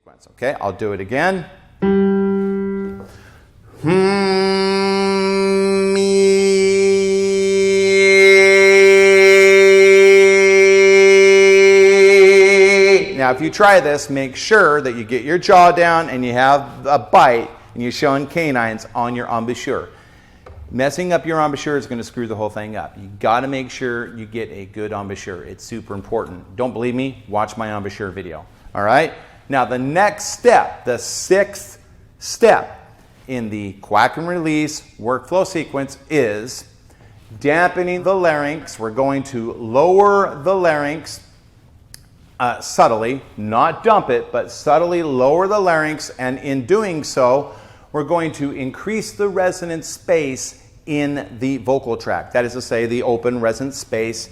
Okay, I'll do it again. Now, if you try this, make sure that you get your jaw down and you have a bite and you're showing canines on your embouchure. Messing up your embouchure is going to screw the whole thing up. You got to make sure you get a good embouchure. It's super important. Don't believe me? Watch my embouchure video. All right? Now, the next step, the sixth step in the quack and release workflow sequence is dampening the larynx. We're going to lower the larynx subtly, not dump it, but subtly lower the larynx, and in doing so, we're going to increase the resonant space in the vocal tract. That is to say, the open resonant space,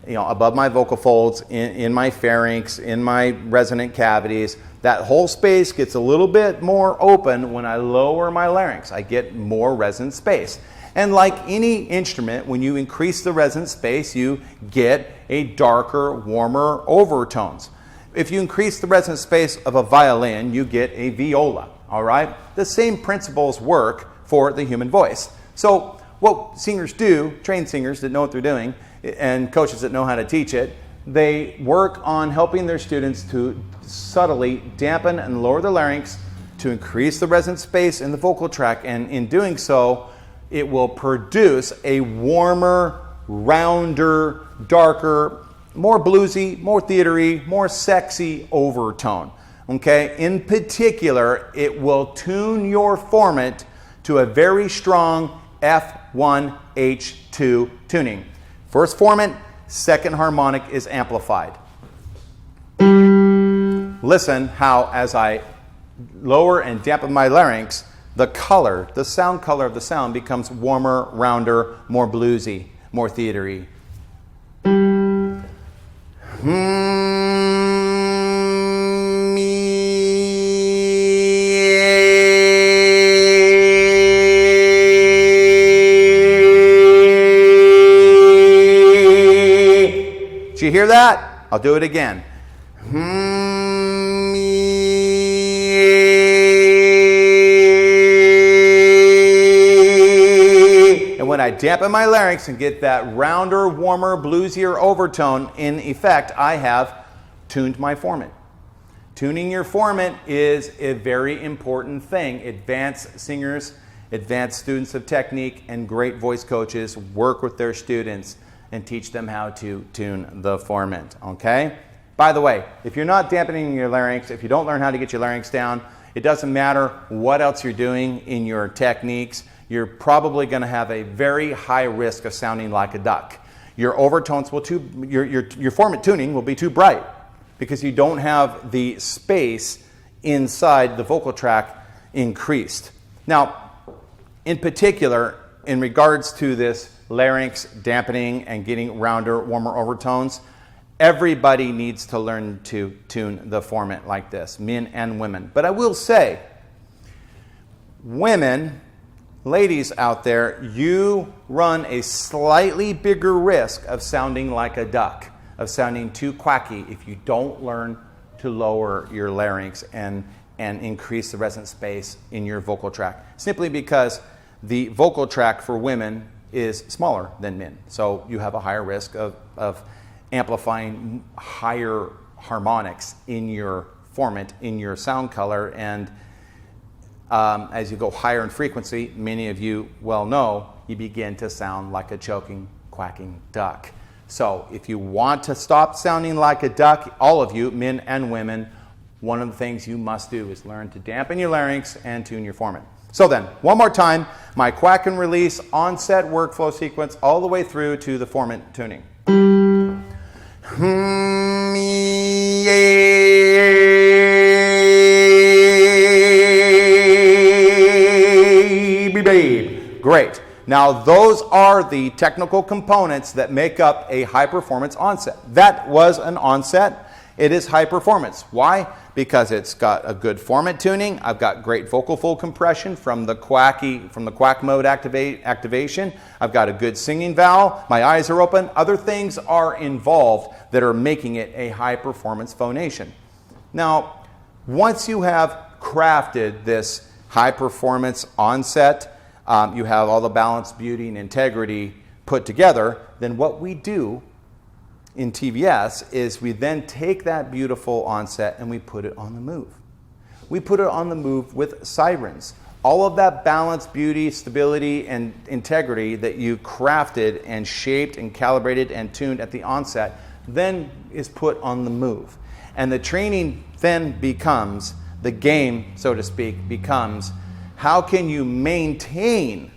above my vocal folds, in my pharynx, in my resonant cavities. That whole space gets a little bit more open when I lower my larynx. I get more resonant space. And like any instrument, when you increase the resonant space, you get a darker, warmer overtones. If you increase the resonant space of a violin, you get a viola, all right? The same principles work for the human voice. So what singers do, trained singers that know what they're doing, and coaches that know how to teach it, they work on helping their students to subtly dampen and lower the larynx to increase the resonant space in the vocal tract, and in doing so, it will produce a warmer, rounder, darker, more bluesy, more theatery, more sexy overtone. Okay? In particular, it will tune your formant to a very strong F1H2 tuning. First formant, second harmonic is amplified. Listen how, as I lower and dampen my larynx, the color, the sound color of the sound becomes warmer, rounder, more bluesy, more theatery. Did you hear that? I'll do it again. When I dampen my larynx and get that rounder, warmer, bluesier overtone, in effect, I have tuned my formant. Tuning your formant is a very important thing. Advanced singers, advanced students of technique, and great voice coaches work with their students and teach them how to tune the formant, okay? By the way, if you're not dampening your larynx, if you don't learn how to get your larynx down, it doesn't matter what else you're doing in your techniques, you're probably going to have a very high risk of sounding like a duck. Your overtones will your formant tuning will be too bright because you don't have the space inside the vocal tract increased. Now, in particular, in regards to this larynx dampening and getting rounder, warmer overtones, everybody needs to learn to tune the formant like this, men and women. But I will say, women, ladies out there, you run a slightly bigger risk of sounding like a duck, of sounding too quacky if you don't learn to lower your larynx and increase the resonant space in your vocal tract. Simply because the vocal tract for women is smaller than men. So you have a higher risk of amplifying higher harmonics in your formant, in your sound color, and as you go higher in frequency, many of you well know, you begin to sound like a choking, quacking duck. So if you want to stop sounding like a duck, all of you, men and women, one of the things you must do is learn to dampen your larynx and tune your formant. So then, one more time, my quack and release onset workflow sequence all the way through to the formant tuning. Great. Now, those are the technical components that make up a high-performance onset. That was an onset. It is high performance. Why? Because it's got a good formant tuning. I've got great vocal fold compression from the quack mode activation. I've got a good singing vowel. My eyes are open. Other things are involved that are making it a high-performance phonation. Now, Once you have crafted this high performance onset, you have all the balance, beauty, and integrity put together, then what we do in TVS is we then take that beautiful onset and we put it on the move. We put it on the move with Sirens. All of that balance, beauty, stability, and integrity that you crafted and shaped and calibrated and tuned at the onset then is put on the move. And the training then becomes, the game, so to speak, becomes how can you maintain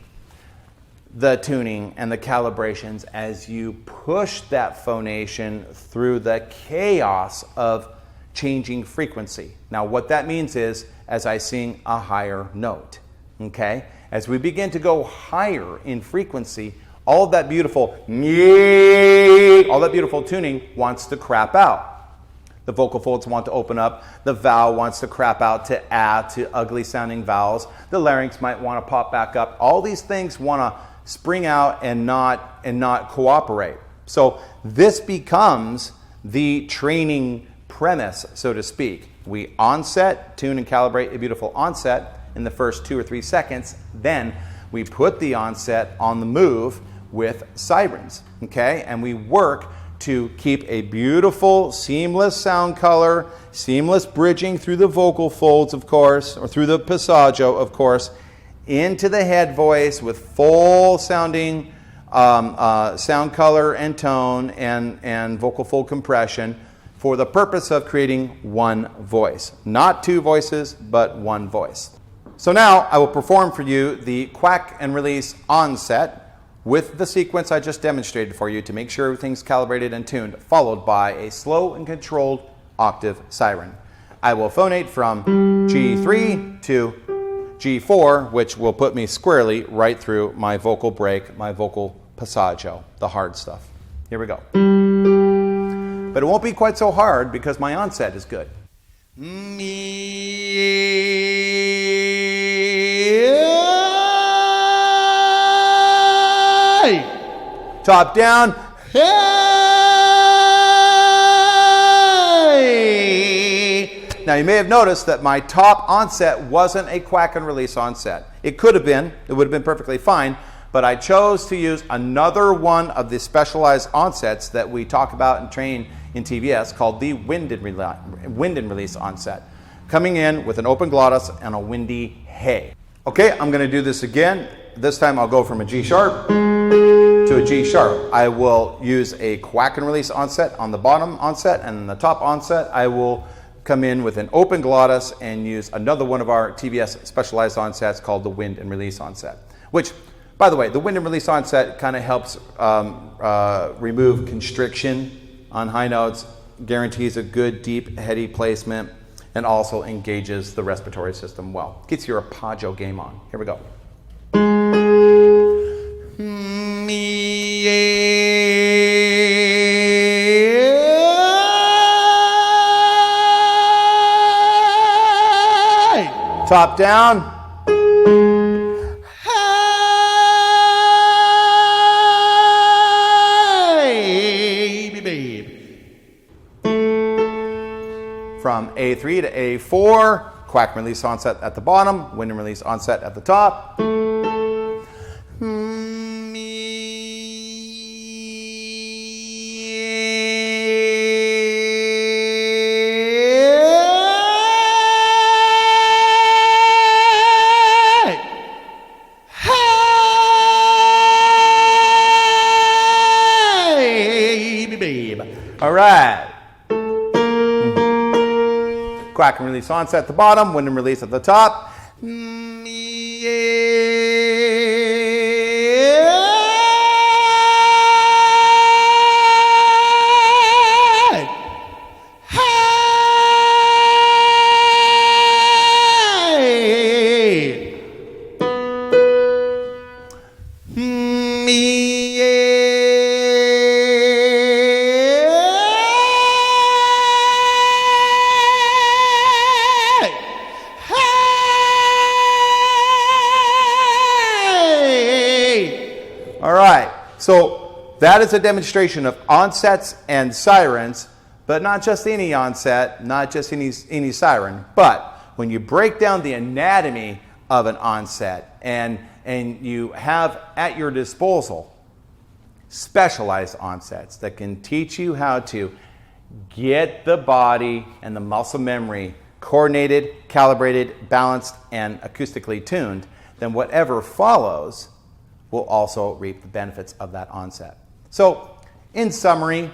the tuning and the calibrations as you push that phonation through the chaos of changing frequency. Now what that means is as I sing a higher note, okay? As we begin to go higher in frequency, all of that beautiful tuning wants to crap out. The vocal folds want to open up. The vowel wants to crap out to add to ugly sounding vowels. The larynx might want to pop back up. All these things want to spring out and not cooperate. So this becomes the training premise, so to speak. We onset, tune, and calibrate a beautiful onset in the first 2 or 3 seconds. Then we put the onset on the move with Sirens, okay? And we work to keep a beautiful, seamless sound color, seamless bridging through the vocal folds, of course, or through the passaggio, of course, into the head voice with full sounding sound color and tone and vocal fold compression for the purpose of creating one voice. Not 2 voices, but 1 voice. So now I will perform for you the quack and release onset with the sequence I just demonstrated for you to make sure everything's calibrated and tuned, followed by a slow and controlled octave siren. I will phonate from G3 to G4, which will put me squarely right through my vocal break, my vocal passaggio, the hard stuff. Here we go. But it won't be quite so hard because my onset is good. Top down. Hey! Now you may have noticed that my top onset wasn't a quack and release onset. It could have been. It would have been perfectly fine. But I chose to use another one of the specialized onsets that we talk about and train in TVS called the wind and release onset. Coming in with an open glottis and a windy hey. Okay, I'm going to do this again. This time I'll go from a G sharp to a G sharp. I will use a quack and release onset on the bottom onset, and the top onset I will come in with an open glottis and use another one of our TVS specialized onsets called the wind and release onset. Which, by the way, the wind and release onset kind of helps remove constriction on high notes, guarantees a good deep heady placement, and also engages the respiratory system well. Gets your arpeggio game on. Here we go. Top down. From A3 to A4, quack and release onset at the bottom, wind and release onset at the top. All right. Quack and release onset at the bottom, wind and release at the top. All right, so that is a demonstration of onsets and sirens but not just any onset, not just any siren, but when you break down the anatomy of an onset and you have at your disposal specialized onsets that can teach you how to get the body and the muscle memory coordinated, calibrated, balanced, and acoustically tuned, then whatever follows will also reap the benefits of that onset. So, in summary,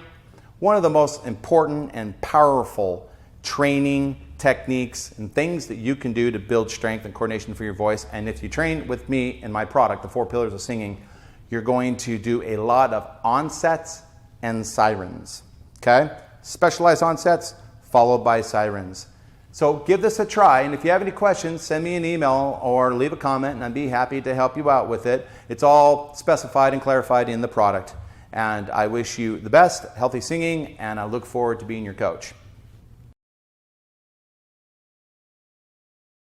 one of the most important and powerful training techniques and things that you can do to build strength and coordination for your voice, and if you train with me in my product, the 4 Pillars of Singing, you're going to do a lot of onsets and sirens, okay? Specialized onsets followed by sirens. So give this a try, and if you have any questions, send me an email or leave a comment, and I'd be happy to help you out with it. It's all specified and clarified in the product. And I wish you the best, healthy singing, and I look forward to being your coach.